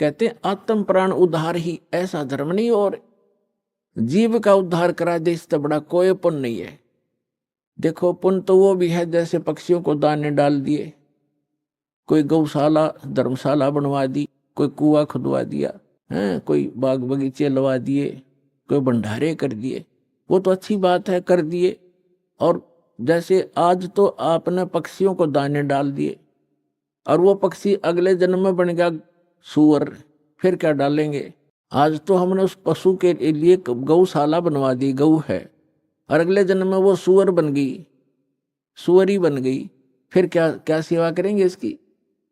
कहते हैं आत्म प्राण उद्धार ही ऐसा धर्म नहीं, और जीव का उद्धार करा दे इससे बड़ा कोई पुण्य नहीं है। देखो पुण्य तो वो भी है जैसे पक्षियों को दाने डाल दिए, कोई गौशाला धर्मशाला बनवा दी, कोई कुआं खुदवा दिया है, कोई बाग बगीचे लगा दिए, कोई भंडारे कर दिए, वो तो अच्छी बात है कर दिए। और जैसे आज तो आपने पक्षियों को दाने डाल दिए और वो पक्षी अगले जन्म में बन गया सूअर, फिर क्या डालेंगे। आज तो हमने उस पशु के लिए गौशाला बनवा दी, गऊ है, और अगले जन्म में वो सूअर बन गई, सूअरी बन गई, फिर क्या क्या सेवा करेंगे इसकी।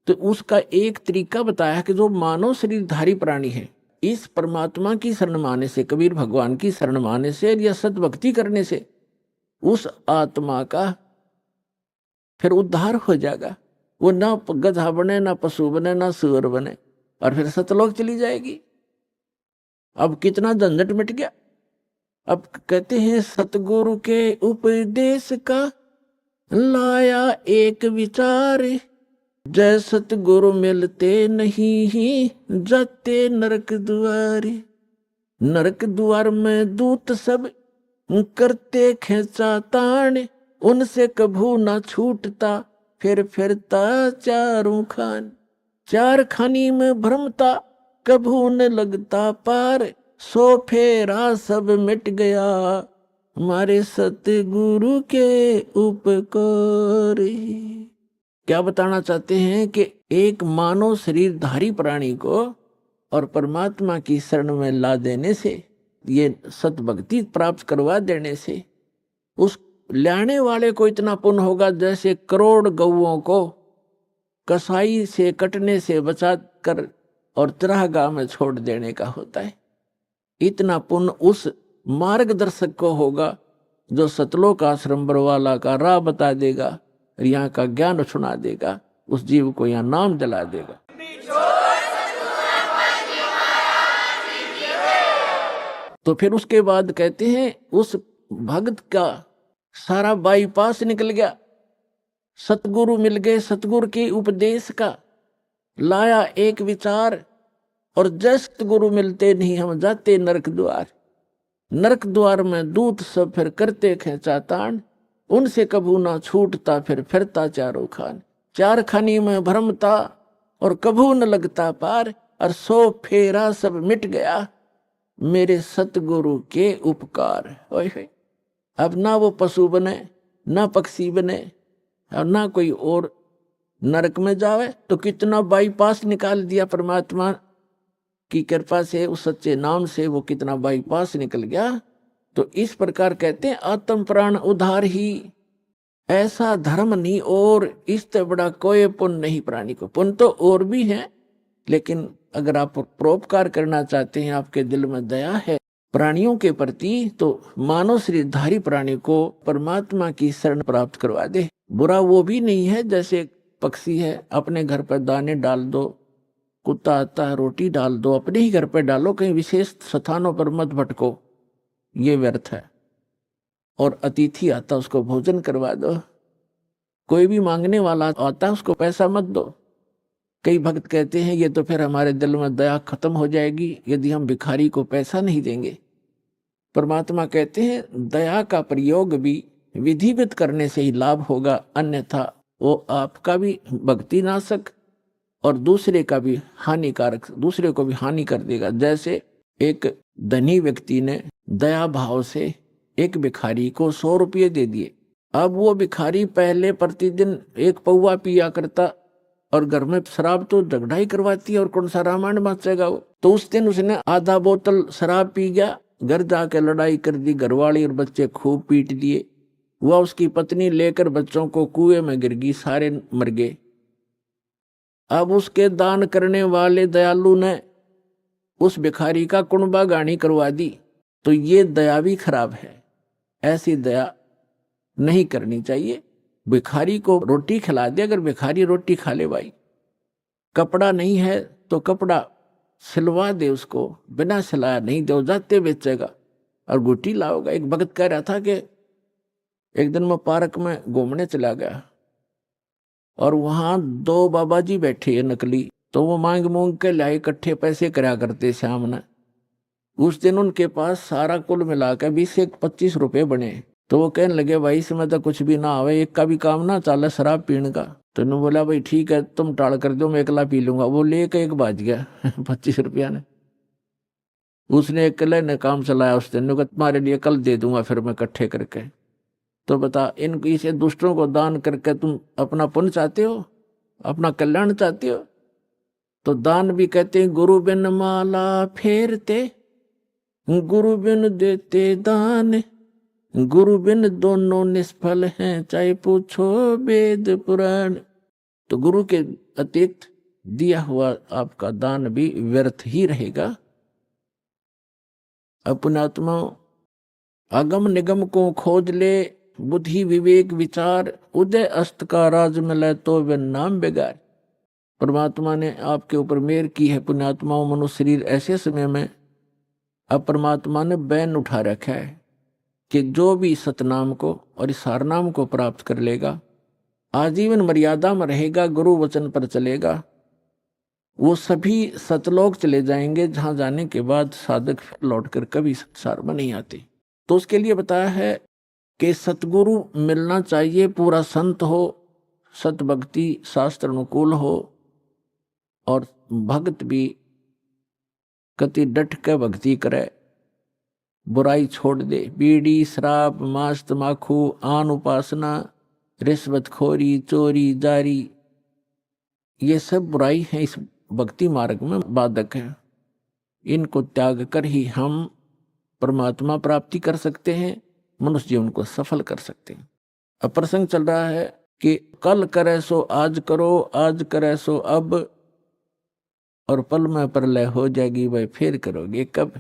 तो उसका एक तरीका बताया कि जो मानव शरीरधारी प्राणी है, इस परमात्मा की शरण माने से, कबीर भगवान की शरण माने से या सद्भक्ति करने से उस आत्मा का फिर उद्धार हो जाएगा। वो ना गधा बने, ना पशु बने, ना सूअर बने, और फिर सतलोक चली जाएगी। अब कितना झंझट मिट गया। अब कहते हैं सतगुरु के उपदेश का लाया एक विचार, जय सतगुरु मिलते नहीं जाते नरक द्वारे। नरक द्वार में दूत सब करते खेचा ताण, उनसे कभू ना छूटता फिर फिरता चारों खान। चार खानी में भ्रमता कभू न लगता पार, सो फेरा सब मिट गया हमारे सतगुरु के उपकार। क्या बताना चाहते हैं कि एक मानव शरीरधारी प्राणी को और परमात्मा की शरण में ला देने से, ये सतभक्ति प्राप्त करवा देने से उस लाने वाले को इतना पुण्य होगा जैसे करोड़ गौओं को कसाई से कटने से बचा कर और चरागाह में छोड़ देने का होता है। इतना पुण्य उस मार्गदर्शक को होगा जो सतलोक आश्रम बरवाला का राह बता देगा, यहाँ का ज्ञान सुना देगा, उस जीव को यहाँ नाम दिला देगा। तो फिर उसके बाद कहते हैं उस भक्त का सारा बाईपास निकल गया, सतगुरु मिल गए, सतगुरु के उपदेश का लाया एक विचार, और जय सतगुरु मिलते नहीं हम जाते नरक द्वार। नरक द्वार में दूत सब फिर करते खेचा तान, उनसे कभू ना छूटता फिर फिरता चारों खान। चार खानी में भ्रमता और कभू न लगता पार, और सो फेरा सब मिट गया मेरे सतगुरु के उपकार। ओए अब ना वो पशु बने, ना पक्षी बने, और ना कोई और नरक में जावे। तो कितना बाईपास निकाल दिया परमात्मा की कृपा से, उस सच्चे नाम से वो कितना बाईपास निकल गया। तो इस प्रकार कहते हैं आत्म प्राण उद्धार ही ऐसा धर्म नहीं, और इससे बड़ा कोई पुण्य नहीं प्राणी को। पुण्य तो और भी है, लेकिन अगर आप परोपकार करना चाहते हैं, आपके दिल में दया है प्राणियों के प्रति, तो मानव शरीरधारी प्राणी को परमात्मा की शरण प्राप्त करवा दे। बुरा वो भी नहीं है जैसे पक्षी है, अपने घर पर दाने डाल दो, कुत्ता आता है रोटी डाल दो, अपने ही घर पर डालो, कहीं विशेष स्थानों पर मत भटको, ये व्यर्थ है। और अतिथि आता उसको भोजन करवा दो, कोई भी मांगने वाला आता उसको पैसा मत दो। कई भक्त कहते हैं ये तो फिर हमारे दिल में दया खत्म हो जाएगी यदि हम भिखारी को पैसा नहीं देंगे। परमात्मा कहते हैं दया का प्रयोग भी विधिवत करने से ही लाभ होगा, अन्यथा वो आपका भी भक्ति नाशक और दूसरे का भी हानिकारक, दूसरे को भी हानि कर देगा। जैसे एक धनी व्यक्ति ने दया भाव से एक भिखारी को 100 रुपये दे दिए। अब वो भिखारी पहले प्रतिदिन 1 पौवा पिया करता और घर में शराब तो झगड़ा ही करवाती है और कौन सा रामायण बाँचेगा वो। तो उस दिन उसने आधा बोतल शराब पी गया, घर जाके लड़ाई कर दी, घरवाली और बच्चे खूब पीट दिए। वह उसकी पत्नी लेकर बच्चों को कुएं में गिर गई, सारे मर गए। अब उसके दान करने वाले दयालु ने उस भिखारी का कुणबा गानी करवा दी। तो ये दया भी खराब है, ऐसी दया नहीं करनी चाहिए। भिखारी को रोटी खिला दे, अगर भिखारी रोटी खा ले भाई, कपड़ा नहीं है तो कपड़ा सिलवा दे उसको, बिना सिलाया नहीं दे जाते बेचेगा और गुटी लाओगा। एक भगत कह रहा था कि एक दिन मैं पार्क में घूमने चला गया और वहां 2 बाबा जी बैठे हैं नकली, तो वो मांग मूंग के लाए इकट्ठे पैसे करा करते श्याम ने। उस दिन उनके पास सारा कुल मिलाकर 20 से 25 रुपए बने। तो वो कहने लगे भाई इसमें तो कुछ भी ना आवे, एक का भी काम ना चले शराब पीने का। तो इन्होंने बोला भाई ठीक है तुम टाल कर दो, मैं अकेला पी लूंगा। वो लेके एक बाज गया 25 रुपया ने। उसने अकेले ने काम चलाया उस दिन, तुम्हारे लिए कल दे दूंगा फिर मैं इकट्ठे करके। तो बता, इन इसे दूसरों को दान करके तुम अपना पुण्य चाहते हो, अपना कल्याण चाहते हो? तो दान भी कहते हैं गुरु बिन माला फेरते, गुरु बिन देते दान, गुरु बिन दोनों निष्फल हैं, चाहे पूछो वेद पुराण। तो गुरु के अतिरिक्त दिया हुआ आपका दान भी व्यर्थ ही रहेगा। अपने आत्मा अगम निगम को खोज ले, बुद्धि विवेक विचार, उदय अस्त का राज मिले तो वे नाम बेगार। परमात्मा ने आपके ऊपर मेहर की है पुण्यात्माओं। मनुष्य शरीर ऐसे समय में अब परमात्मा ने बैन उठा रखा है कि जो भी सतनाम को और इस हारनाम को प्राप्त कर लेगा, आजीवन मर्यादा में रहेगा, गुरु वचन पर चलेगा, वो सभी सतलोक चले जाएंगे, जहां जाने के बाद साधक लौटकर कभी संसार में नहीं आते। तो उसके लिए बताया है कि सतगुरु मिलना चाहिए, पूरा संत हो, सत भक्ति शास्त्र अनुकूल हो, और भक्त भी कति डट के भक्ति करे, बुराई छोड़ दे। बीड़ी शराब मांस तमाकू आन उपासना रिश्वतखोरी चोरी जारी, ये सब बुराई है, इस भक्ति मार्ग में बाधक है। इनको त्याग कर ही हम परमात्मा प्राप्ति कर सकते हैं, मनुष्य जीवन को सफल कर सकते हैं। अब प्रसंग चल रहा है कि कल करे सो आज करो, आज करे सो अब, और पल में प्रलय हो जाएगी, भाई फिर करोगे कब।